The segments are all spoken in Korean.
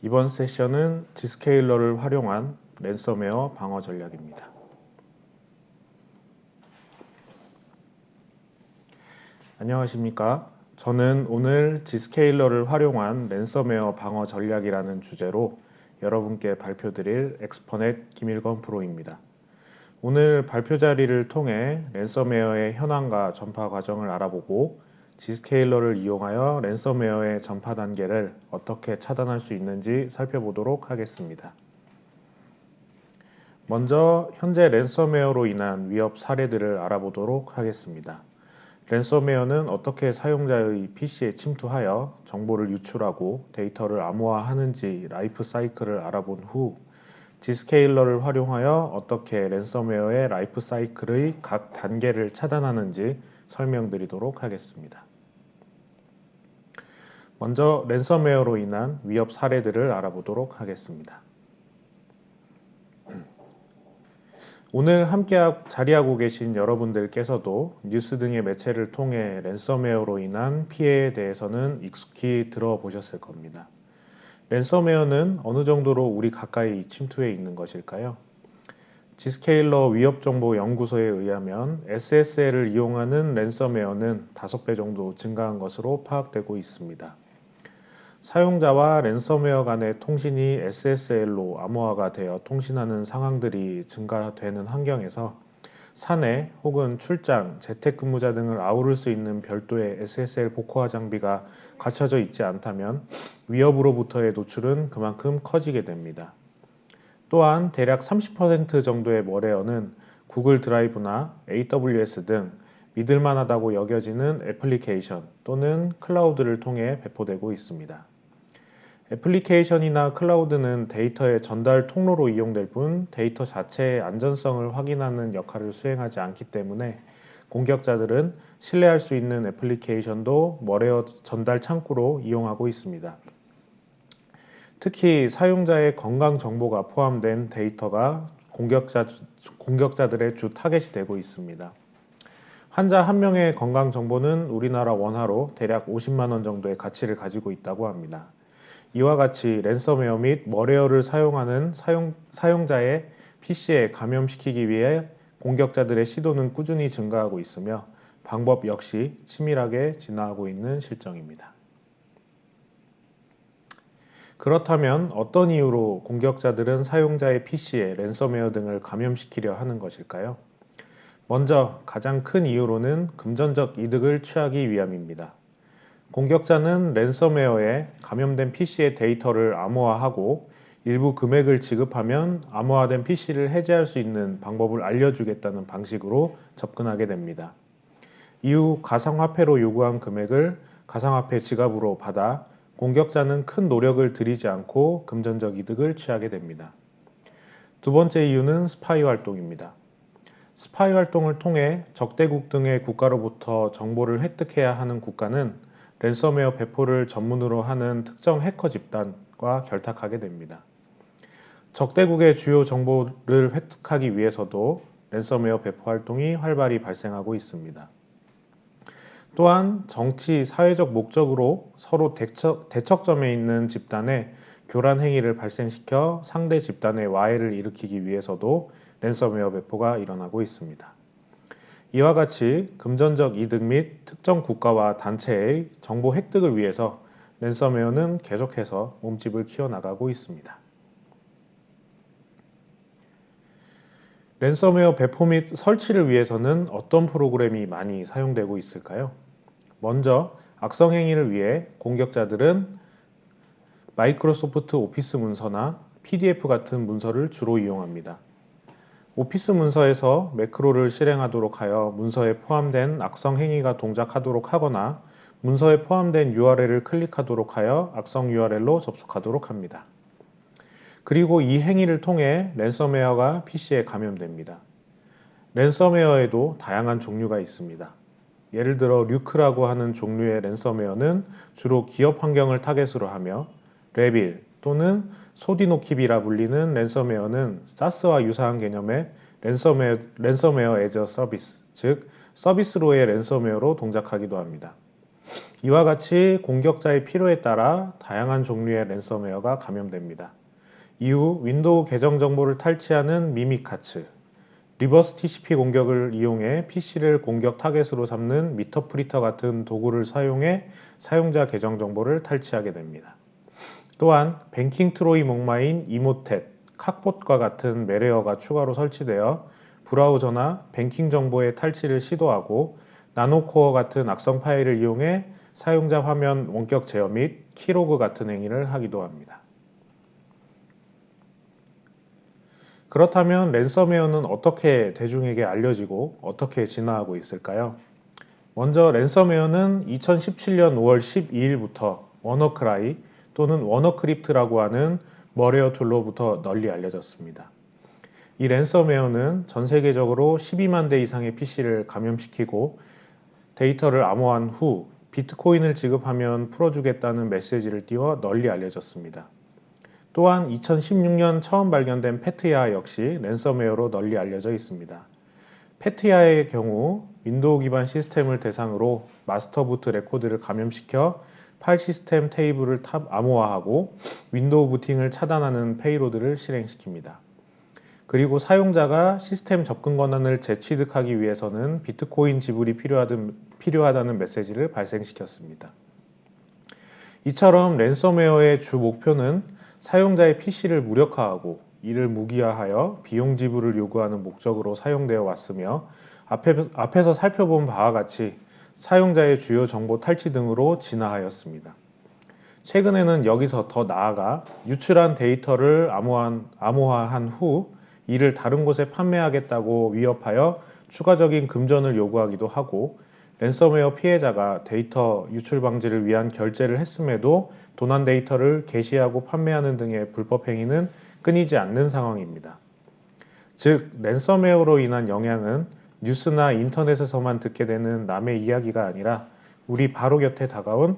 이번 세션은 Zscaler를 활용한 랜섬웨어 방어 전략입니다. 안녕하십니까? 저는 오늘 Zscaler를 활용한 랜섬웨어 방어 전략이라는 주제로 여러분께 발표드릴 엑스퍼넷 김일건 프로입니다. 오늘 발표 자리를 통해 랜섬웨어의 현황과 전파 과정을 알아보고 Zscaler를 이용하여 랜섬웨어의 전파 단계를 어떻게 차단할 수 있는지 살펴보도록 하겠습니다. 먼저 현재 랜섬웨어로 인한 위협 사례들을 알아보도록 하겠습니다. 랜섬웨어는 어떻게 사용자의 PC에 침투하여 정보를 유출하고 데이터를 암호화하는지 라이프 사이클을 알아본 후 Zscaler를 활용하여 어떻게 랜섬웨어의 라이프 사이클의 각 단계를 차단하는지 설명드리도록 하겠습니다. 먼저 랜섬웨어로 인한 위협 사례들을 알아보도록 하겠습니다. 오늘 함께 자리하고 계신 여러분들께서도 뉴스 등의 매체를 통해 랜섬웨어로 인한 피해에 대해서는 익숙히 들어보셨을 겁니다. 랜섬웨어는 어느 정도로 우리 가까이 침투해 있는 것일까요? Zscaler 위협정보연구소에 의하면 SSL을 이용하는 랜섬웨어는 5배 정도 증가한 것으로 파악되고 있습니다. 사용자와 랜섬웨어 간의 통신이 SSL로 암호화가 되어 통신하는 상황들이 증가되는 환경에서 사내 혹은 출장, 재택근무자 등을 아우를 수 있는 별도의 SSL 복호화 장비가 갖춰져 있지 않다면 위협으로부터의 노출은 그만큼 커지게 됩니다. 또한 대략 30% 정도의 멀웨어는 구글 드라이브나 AWS 등 믿을만하다고 여겨지는 애플리케이션 또는 클라우드를 통해 배포되고 있습니다. 애플리케이션이나 클라우드는 데이터의 전달 통로로 이용될 뿐 데이터 자체의 안전성을 확인하는 역할을 수행하지 않기 때문에 공격자들은 신뢰할 수 있는 애플리케이션도 멀웨어 전달 창구로 이용하고 있습니다. 특히 사용자의 건강 정보가 포함된 데이터가 공격자들의 주 타겟이 되고 있습니다. 환자 한 명의 건강 정보는 우리나라 원화로 대략 50만 원 정도의 가치를 가지고 있다고 합니다. 이와 같이 랜섬웨어 및 멀웨어를 사용하는 사용자의 PC에 감염시키기 위해 공격자들의 시도는 꾸준히 증가하고 있으며 방법 역시 치밀하게 진화하고 있는 실정입니다. 그렇다면 어떤 이유로 공격자들은 사용자의 PC에 랜섬웨어 등을 감염시키려 하는 것일까요? 먼저 가장 큰 이유로는 금전적 이득을 취하기 위함입니다. 공격자는 랜섬웨어에 감염된 PC의 데이터를 암호화하고 일부 금액을 지급하면 암호화된 PC를 해제할 수 있는 방법을 알려주겠다는 방식으로 접근하게 됩니다. 이후 가상화폐로 요구한 금액을 가상화폐 지갑으로 받아 공격자는 큰 노력을 들이지 않고 금전적 이득을 취하게 됩니다. 두 번째 이유는 스파이 활동입니다. 스파이 활동을 통해 적대국 등의 국가로부터 정보를 획득해야 하는 국가는 랜섬웨어 배포를 전문으로 하는 특정 해커 집단과 결탁하게 됩니다. 적대국의 주요 정보를 획득하기 위해서도 랜섬웨어 배포 활동이 활발히 발생하고 있습니다. 또한 정치, 사회적 목적으로 서로 대척점에 있는 집단의 교란 행위를 발생시켜 상대 집단의 와해를 일으키기 위해서도 랜섬웨어 배포가 일어나고 있습니다. 이와 같이 금전적 이득 및 특정 국가와 단체의 정보 획득을 위해서 랜섬웨어는 계속해서 몸집을 키워나가고 있습니다. 랜섬웨어 배포 및 설치를 위해서는 어떤 프로그램이 많이 사용되고 있을까요? 먼저 악성 행위를 위해 공격자들은 마이크로소프트 오피스 문서나 PDF 같은 문서를 주로 이용합니다. 오피스 문서에서 매크로를 실행하도록 하여 문서에 포함된 악성 행위가 동작하도록 하거나 문서에 포함된 URL을 클릭하도록 하여 악성 URL로 접속하도록 합니다. 그리고 이 행위를 통해 랜섬웨어가 PC에 감염됩니다. 랜섬웨어에도 다양한 종류가 있습니다. 예를 들어 류크라고 하는 종류의 랜섬웨어는 주로 기업 환경을 타겟으로 하며 레빌 또는 소디노킵이라 불리는 랜섬웨어는 사스와 유사한 개념의 랜섬웨어 애저 서비스, 즉 서비스로의 랜섬웨어로 동작하기도 합니다. 이와 같이 공격자의 필요에 따라 다양한 종류의 랜섬웨어가 감염됩니다. 이후 윈도우 계정 정보를 탈취하는 미미카츠, 리버스 TCP 공격을 이용해 PC를 공격 타겟으로 삼는 미터프리터 같은 도구를 사용해 사용자 계정 정보를 탈취하게 됩니다. 또한 뱅킹 트로이 목마인 이모텟, 칵봇과 같은 매레어가 추가로 설치되어 브라우저나 뱅킹 정보의 탈취를 시도하고 나노코어 같은 악성 파일을 이용해 사용자 화면 원격 제어 및 키로그 같은 행위를 하기도 합니다. 그렇다면 랜섬웨어는 어떻게 대중에게 알려지고 어떻게 진화하고 있을까요? 먼저 랜섬웨어는 2017년 5월 12일부터 워너크라이 또는 워너크립트라고 하는 머레어 툴로부터 널리 알려졌습니다. 이 랜섬웨어는 전 세계적으로 12만 대 이상의 PC를 감염시키고 데이터를 암호화한 후 비트코인을 지급하면 풀어주겠다는 메시지를 띄워 널리 알려졌습니다. 또한 2016년 처음 발견된 페트야 역시 랜섬웨어로 널리 알려져 있습니다. 페트야의 경우 윈도우 기반 시스템을 대상으로 마스터 부트 레코드를 감염시켜 파일 시스템 테이블을 암호화하고 윈도우 부팅을 차단하는 페이로드를 실행시킵니다. 그리고 사용자가 시스템 접근 권한을 재취득하기 위해서는 비트코인 지불이 필요하다는 메시지를 발생시켰습니다. 이처럼 랜섬웨어의 주 목표는 사용자의 PC를 무력화하고 이를 무기화하여 비용 지불을 요구하는 목적으로 사용되어 왔으며 앞에서 살펴본 바와 같이 사용자의 주요 정보 탈취 등으로 진화하였습니다. 최근에는 여기서 더 나아가 유출한 데이터를 암호화한 후 이를 다른 곳에 판매하겠다고 위협하여 추가적인 금전을 요구하기도 하고 랜섬웨어 피해자가 데이터 유출 방지를 위한 결제를 했음에도 도난 데이터를 게시하고 판매하는 등의 불법 행위는 끊이지 않는 상황입니다. 즉, 랜섬웨어로 인한 영향은 뉴스나 인터넷에서만 듣게 되는 남의 이야기가 아니라 우리 바로 곁에 다가온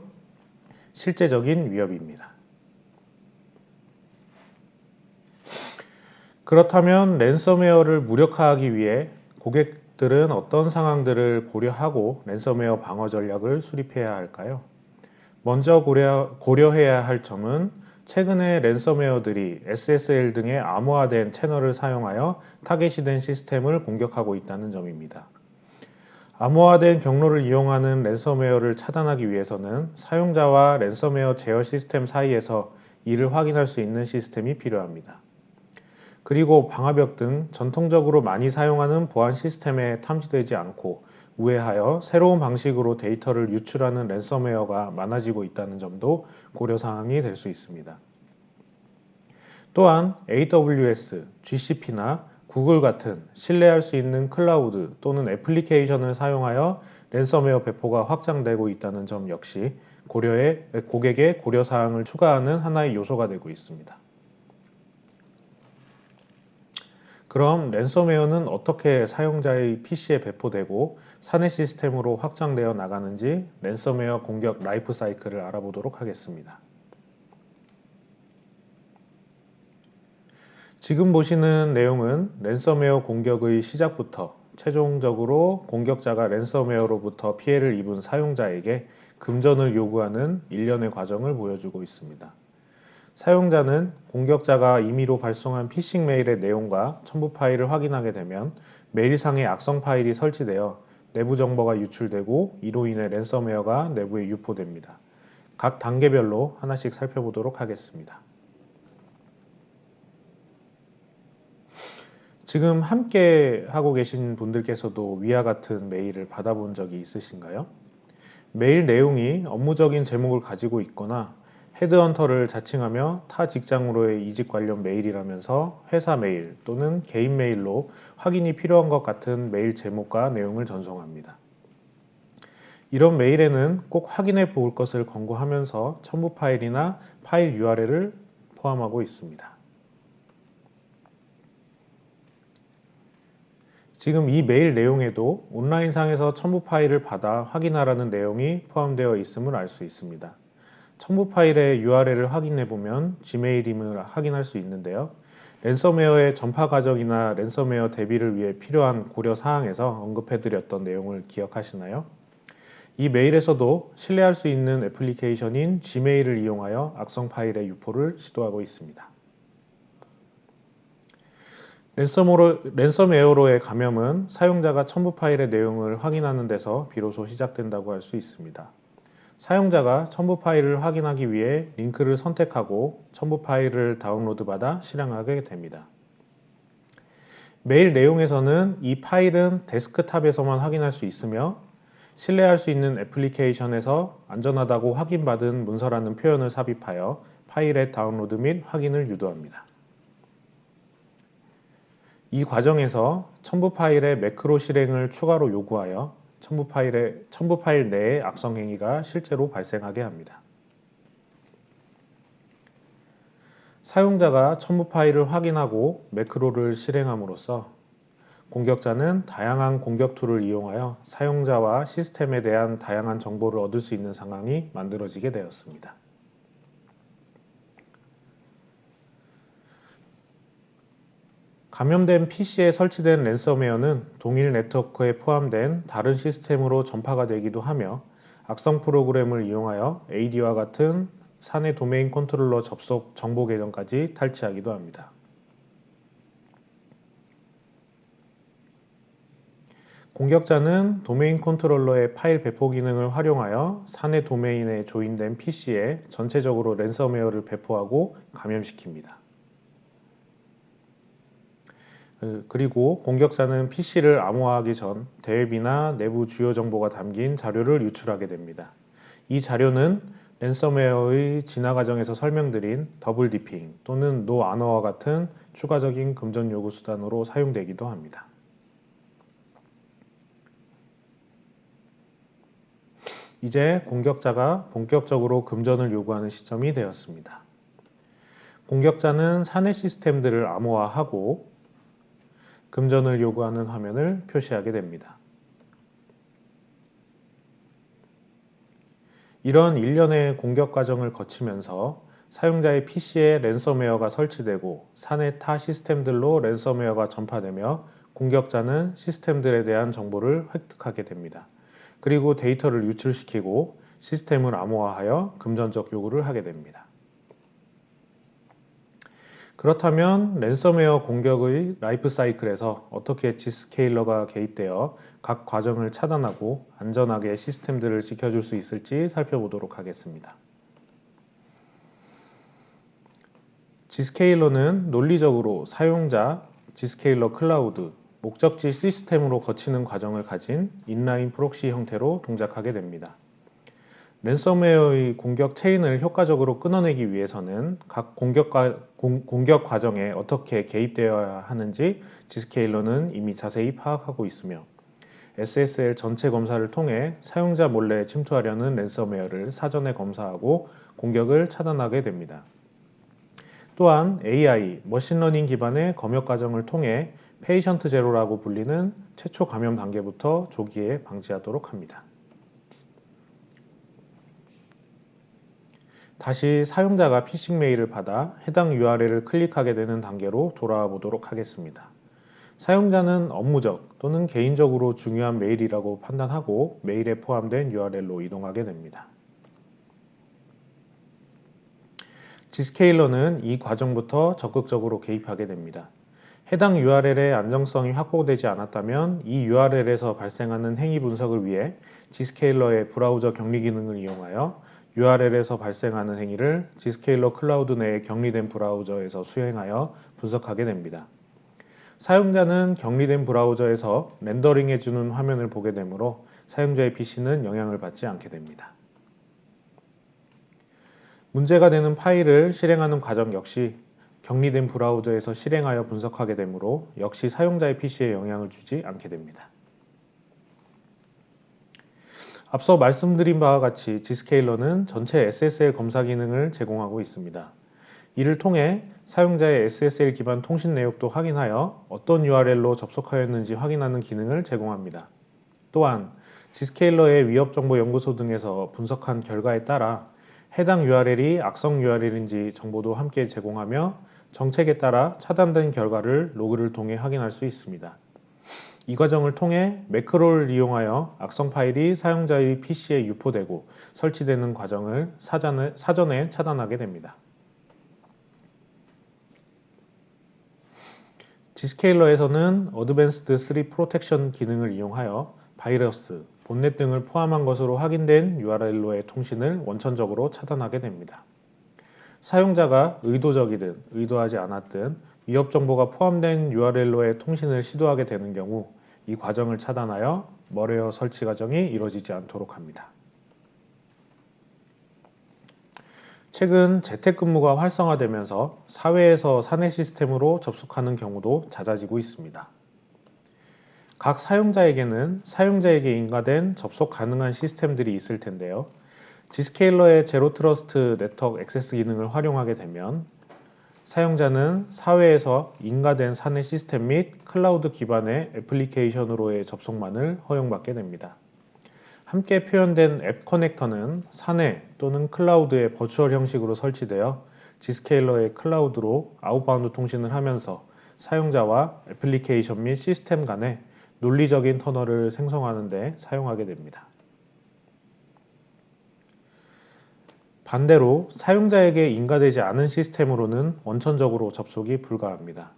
실제적인 위협입니다. 그렇다면 랜섬웨어를 무력화하기 위해 고객들은 어떤 상황들을 고려하고 랜섬웨어 방어 전략을 수립해야 할까요? 먼저 고려해야 할 점은 최근에 랜섬웨어들이 SSL 등의 암호화된 채널을 사용하여 타겟이 된 시스템을 공격하고 있다는 점입니다. 암호화된 경로를 이용하는 랜섬웨어를 차단하기 위해서는 사용자와 랜섬웨어 제어 시스템 사이에서 이를 확인할 수 있는 시스템이 필요합니다. 그리고 방화벽 등 전통적으로 많이 사용하는 보안 시스템에 탐지되지 않고 우회하여 새로운 방식으로 데이터를 유출하는 랜섬웨어가 많아지고 있다는 점도 고려사항이 될 수 있습니다. 또한 AWS, GCP나 구글 같은 신뢰할 수 있는 클라우드 또는 애플리케이션을 사용하여 랜섬웨어 배포가 확장되고 있다는 점 역시 고객의 고려사항을 추가하는 하나의 요소가 되고 있습니다. 그럼 랜섬웨어는 어떻게 사용자의 PC에 배포되고 사내 시스템으로 확장되어 나가는지 랜섬웨어 공격 라이프 사이클을 알아보도록 하겠습니다. 지금 보시는 내용은 랜섬웨어 공격의 시작부터 최종적으로 공격자가 랜섬웨어로부터 피해를 입은 사용자에게 금전을 요구하는 일련의 과정을 보여주고 있습니다. 사용자는 공격자가 임의로 발송한 피싱 메일의 내용과 첨부 파일을 확인하게 되면 메일상에 악성 파일이 설치되어 내부 정보가 유출되고 이로 인해 랜섬웨어가 내부에 유포됩니다. 각 단계별로 하나씩 살펴보도록 하겠습니다. 지금 함께 하고 계신 분들께서도 위와 같은 메일을 받아본 적이 있으신가요? 메일 내용이 업무적인 제목을 가지고 있거나 헤드헌터를 자칭하며 타 직장으로의 이직 관련 메일이라면서 회사 메일 또는 개인 메일로 확인이 필요한 것 같은 메일 제목과 내용을 전송합니다. 이런 메일에는 꼭 확인해 볼 것을 권고하면서 첨부 파일이나 파일 URL을 포함하고 있습니다. 지금 이 메일 내용에도 온라인상에서 첨부 파일을 받아 확인하라는 내용이 포함되어 있음을 알 수 있습니다. 첨부 파일의 URL을 확인해 보면 지메일임을 확인할 수 있는데요. 랜섬웨어의 전파 과정이나 랜섬웨어 대비를 위해 필요한 고려 사항에서 언급해 드렸던 내용을 기억하시나요? 이 메일에서도 신뢰할 수 있는 애플리케이션인 지메일을 이용하여 악성 파일의 유포를 시도하고 있습니다. 랜섬웨어로의 감염은 사용자가 첨부 파일의 내용을 확인하는 데서 비로소 시작된다고 할 수 있습니다. 사용자가 첨부 파일을 확인하기 위해 링크를 선택하고 첨부 파일을 다운로드받아 실행하게 됩니다. 메일 내용에서는 이 파일은 데스크탑에서만 확인할 수 있으며 신뢰할 수 있는 애플리케이션에서 안전하다고 확인받은 문서라는 표현을 삽입하여 파일의 다운로드 및 확인을 유도합니다. 이 과정에서 첨부 파일의 매크로 실행을 추가로 요구하여 첨부 파일 내에 악성 행위가 실제로 발생하게 합니다. 사용자가 첨부 파일을 확인하고 매크로를 실행함으로써 공격자는 다양한 공격 툴을 이용하여 사용자와 시스템에 대한 다양한 정보를 얻을 수 있는 상황이 만들어지게 되었습니다. 감염된 PC에 설치된 랜섬웨어는 동일 네트워크에 포함된 다른 시스템으로 전파가 되기도 하며 악성 프로그램을 이용하여 AD와 같은 사내 도메인 컨트롤러 접속 정보 계정까지 탈취하기도 합니다. 공격자는 도메인 컨트롤러의 파일 배포 기능을 활용하여 사내 도메인에 조인된 PC에 전체적으로 랜섬웨어를 배포하고 감염시킵니다. 그리고 공격자는 PC를 암호화하기 전 대웹이나 내부 주요 정보가 담긴 자료를 유출하게 됩니다. 이 자료는 랜섬웨어의 진화 과정에서 설명드린 더블 디핑 또는 노 아너와 같은 추가적인 금전 요구 수단으로 사용되기도 합니다. 이제 공격자가 본격적으로 금전을 요구하는 시점이 되었습니다. 공격자는 사내 시스템들을 암호화하고 금전을 요구하는 화면을 표시하게 됩니다. 이런 일련의 공격 과정을 거치면서 사용자의 PC에 랜섬웨어가 설치되고 사내 타 시스템들로 랜섬웨어가 전파되며 공격자는 시스템들에 대한 정보를 획득하게 됩니다. 그리고 데이터를 유출시키고 시스템을 암호화하여 금전적 요구를 하게 됩니다. 그렇다면 랜섬웨어 공격의 라이프 사이클에서 어떻게 G스케일러가 개입되어 각 과정을 차단하고 안전하게 시스템들을 지켜줄 수 있을지 살펴보도록 하겠습니다. G스케일러는 논리적으로 사용자, G스케일러 클라우드, 목적지 시스템으로 거치는 과정을 가진 인라인 프록시 형태로 동작하게 됩니다. 랜섬웨어의 공격 체인을 효과적으로 끊어내기 위해서는 각 공격 과정에 어떻게 개입되어야 하는지 G스케일러는 이미 자세히 파악하고 있으며 SSL 전체 검사를 통해 사용자 몰래 침투하려는 랜섬웨어를 사전에 검사하고 공격을 차단하게 됩니다. 또한 AI, 머신러닝 기반의 검역 과정을 통해 페이션트 제로라고 불리는 최초 감염 단계부터 조기에 방지하도록 합니다. 다시 사용자가 피싱 메일을 받아 해당 URL을 클릭하게 되는 단계로 돌아와 보도록 하겠습니다. 사용자는 업무적 또는 개인적으로 중요한 메일이라고 판단하고 메일에 포함된 URL로 이동하게 됩니다. G스케일러는 이 과정부터 적극적으로 개입하게 됩니다. 해당 URL의 안정성이 확보되지 않았다면 이 URL에서 발생하는 행위 분석을 위해 G스케일러의 브라우저 격리 기능을 이용하여 URL에서 발생하는 행위를 G스케일러 클라우드 내의 격리된 브라우저에서 수행하여 분석하게 됩니다. 사용자는 격리된 브라우저에서 렌더링해주는 화면을 보게 되므로 사용자의 PC는 영향을 받지 않게 됩니다. 문제가 되는 파일을 실행하는 과정 역시 격리된 브라우저에서 실행하여 분석하게 되므로 역시 사용자의 PC에 영향을 주지 않게 됩니다. 앞서 말씀드린 바와 같이 G스케일러는 전체 SSL 검사 기능을 제공하고 있습니다. 이를 통해 사용자의 SSL 기반 통신 내역도 확인하여 어떤 URL로 접속하였는지 확인하는 기능을 제공합니다. 또한 G스케일러의 위협정보연구소 등에서 분석한 결과에 따라 해당 URL이 악성 URL인지 정보도 함께 제공하며 정책에 따라 차단된 결과를 로그를 통해 확인할 수 있습니다. 이 과정을 통해 매크로를 이용하여 악성 파일이 사용자의 PC에 유포되고 설치되는 과정을 사전에 차단하게 됩니다. Zscaler에서는 Advanced 3 Protection 기능을 이용하여 바이러스, 봇넷 등을 포함한 것으로 확인된 URL로의 통신을 원천적으로 차단하게 됩니다. 사용자가 의도적이든 의도하지 않았든 위협 정보가 포함된 URL로의 통신을 시도하게 되는 경우 이 과정을 차단하여 멀웨어 설치 과정이 이루어지지 않도록 합니다. 최근 재택근무가 활성화되면서 사회에서 사내 시스템으로 접속하는 경우도 잦아지고 있습니다. 각 사용자에게는 사용자에게 인가된 접속 가능한 시스템들이 있을 텐데요. Zscaler의 제로 트러스트 네트워크 액세스 기능을 활용하게 되면 사용자는 사회에서 인가된 사내 시스템 및 클라우드 기반의 애플리케이션으로의 접속만을 허용받게 됩니다. 함께 표현된 앱 커넥터는 사내 또는 클라우드의 버추얼 형식으로 설치되어 Zscaler의 클라우드로 아웃바운드 통신을 하면서 사용자와 애플리케이션 및 시스템 간의 논리적인 터널을 생성하는 데 사용하게 됩니다. 반대로 사용자에게 인가되지 않은 시스템으로는 원천적으로 접속이 불가합니다.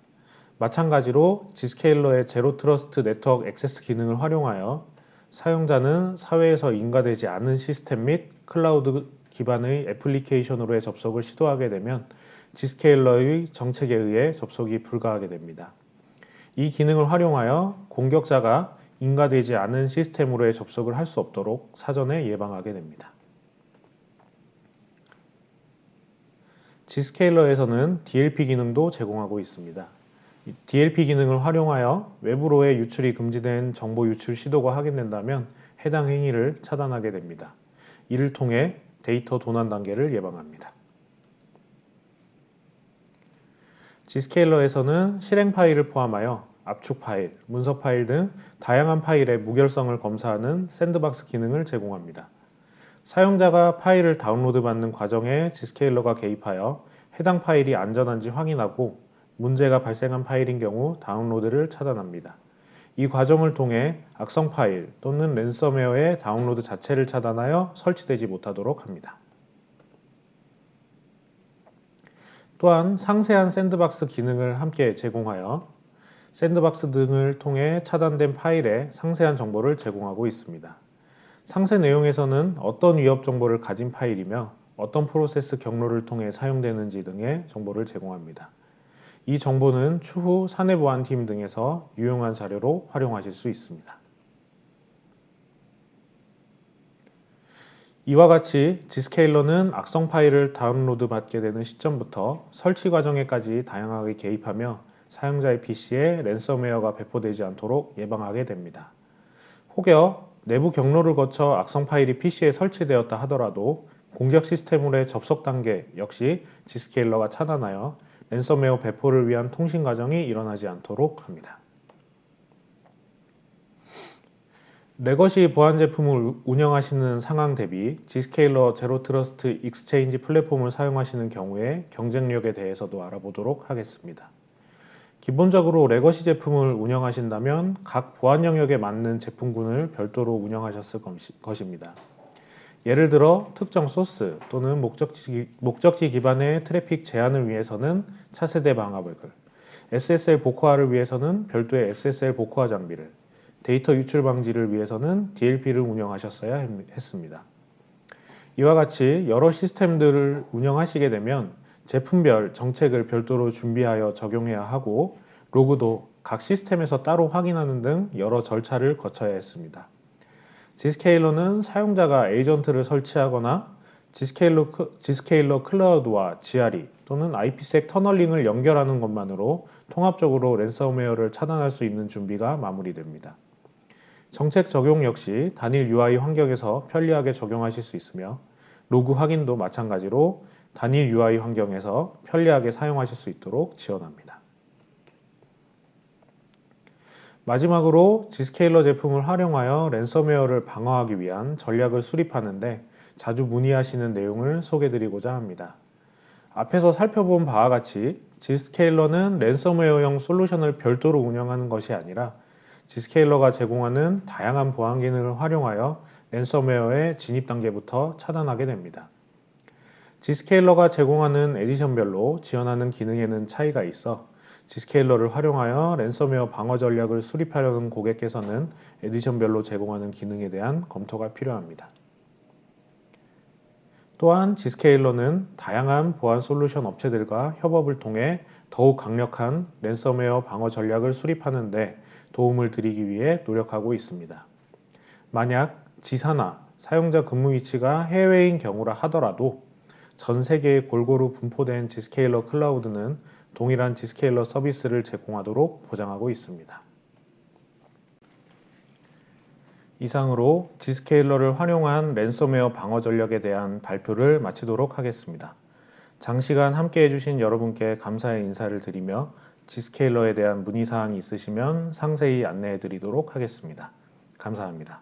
마찬가지로 Zscaler의 제로 트러스트 네트워크 액세스 기능을 활용하여 사용자는 사회에서 인가되지 않은 시스템 및 클라우드 기반의 애플리케이션으로의 접속을 시도하게 되면 Zscaler의 정책에 의해 접속이 불가하게 됩니다. 이 기능을 활용하여 공격자가 인가되지 않은 시스템으로의 접속을 할 수 없도록 사전에 예방하게 됩니다. Zscaler에서는 DLP 기능도 제공하고 있습니다. DLP 기능을 활용하여 외부로의 유출이 금지된 정보 유출 시도가 확인된다면 해당 행위를 차단하게 됩니다. 이를 통해 데이터 도난 단계를 예방합니다. Zscaler에서는 실행 파일을 포함하여 압축 파일, 문서 파일 등 다양한 파일의 무결성을 검사하는 샌드박스 기능을 제공합니다. 사용자가 파일을 다운로드 받는 과정에 Zscaler가 개입하여 해당 파일이 안전한지 확인하고 문제가 발생한 파일인 경우 다운로드를 차단합니다. 이 과정을 통해 악성 파일 또는 랜섬웨어의 다운로드 자체를 차단하여 설치되지 못하도록 합니다. 또한 상세한 샌드박스 기능을 함께 제공하여 샌드박스 등을 통해 차단된 파일의 상세한 정보를 제공하고 있습니다. 상세 내용에서는 어떤 위협 정보를 가진 파일이며 어떤 프로세스 경로를 통해 사용되는지 등의 정보를 제공합니다. 이 정보는 추후 사내보안팀 등에서 유용한 자료로 활용하실 수 있습니다. 이와 같이 Zscaler는 악성 파일을 다운로드 받게 되는 시점부터 설치 과정에까지 다양하게 개입하며 사용자의 PC에 랜섬웨어가 배포되지 않도록 예방하게 됩니다. 혹여 내부 경로를 거쳐 악성 파일이 PC에 설치되었다 하더라도 공격 시스템으로의 접속 단계 역시 Zscaler가 차단하여 랜섬웨어 배포를 위한 통신 과정이 일어나지 않도록 합니다. 레거시 보안 제품을 운영하시는 상황 대비 Zscaler 제로 트러스트 익스체인지 플랫폼을 사용하시는 경우에 경쟁력에 대해서도 알아보도록 하겠습니다. 기본적으로 레거시 제품을 운영하신다면 각 보안 영역에 맞는 제품군을 별도로 운영하셨을 것입니다. 예를 들어 특정 소스 또는 목적지 기반의 트래픽 제한을 위해서는 차세대 방화벽을, SSL 복호화를 위해서는 별도의 SSL 복호화 장비를, 데이터 유출 방지를 위해서는 DLP를 운영하셨어야 했습니다. 이와 같이 여러 시스템들을 운영하시게 되면 제품별 정책을 별도로 준비하여 적용해야 하고 로그도 각 시스템에서 따로 확인하는 등 여러 절차를 거쳐야 했습니다. Zscaler는 사용자가 에이전트를 설치하거나 Zscaler 클라우드와 GRE 또는 IPsec 터널링을 연결하는 것만으로 통합적으로 랜섬웨어를 차단할 수 있는 준비가 마무리됩니다. 정책 적용 역시 단일 UI 환경에서 편리하게 적용하실 수 있으며 로그 확인도 마찬가지로 단일 UI 환경에서 편리하게 사용하실 수 있도록 지원합니다. 마지막으로 Zscaler 제품을 활용하여 랜섬웨어를 방어하기 위한 전략을 수립하는데 자주 문의하시는 내용을 소개드리고자 합니다. 앞에서 살펴본 바와 같이 Zscaler는 랜섬웨어용 솔루션을 별도로 운영하는 것이 아니라 Zscaler가 제공하는 다양한 보안 기능을 활용하여 랜섬웨어의 진입 단계부터 차단하게 됩니다. Zscaler가 제공하는 에디션별로 지원하는 기능에는 차이가 있어 Zscaler를 활용하여 랜섬웨어 방어 전략을 수립하려는 고객께서는 에디션별로 제공하는 기능에 대한 검토가 필요합니다. 또한 Zscaler는 다양한 보안 솔루션 업체들과 협업을 통해 더욱 강력한 랜섬웨어 방어 전략을 수립하는 데 도움을 드리기 위해 노력하고 있습니다. 만약 지사나 사용자 근무 위치가 해외인 경우라 하더라도 전 세계에 골고루 분포된 Zscaler 클라우드는 동일한 Zscaler 서비스를 제공하도록 보장하고 있습니다. 이상으로 Zscaler를 활용한 랜섬웨어 방어 전략에 대한 발표를 마치도록 하겠습니다. 장시간 함께 해주신 여러분께 감사의 인사를 드리며 Zscaler에 대한 문의사항이 있으시면 상세히 안내해 드리도록 하겠습니다. 감사합니다.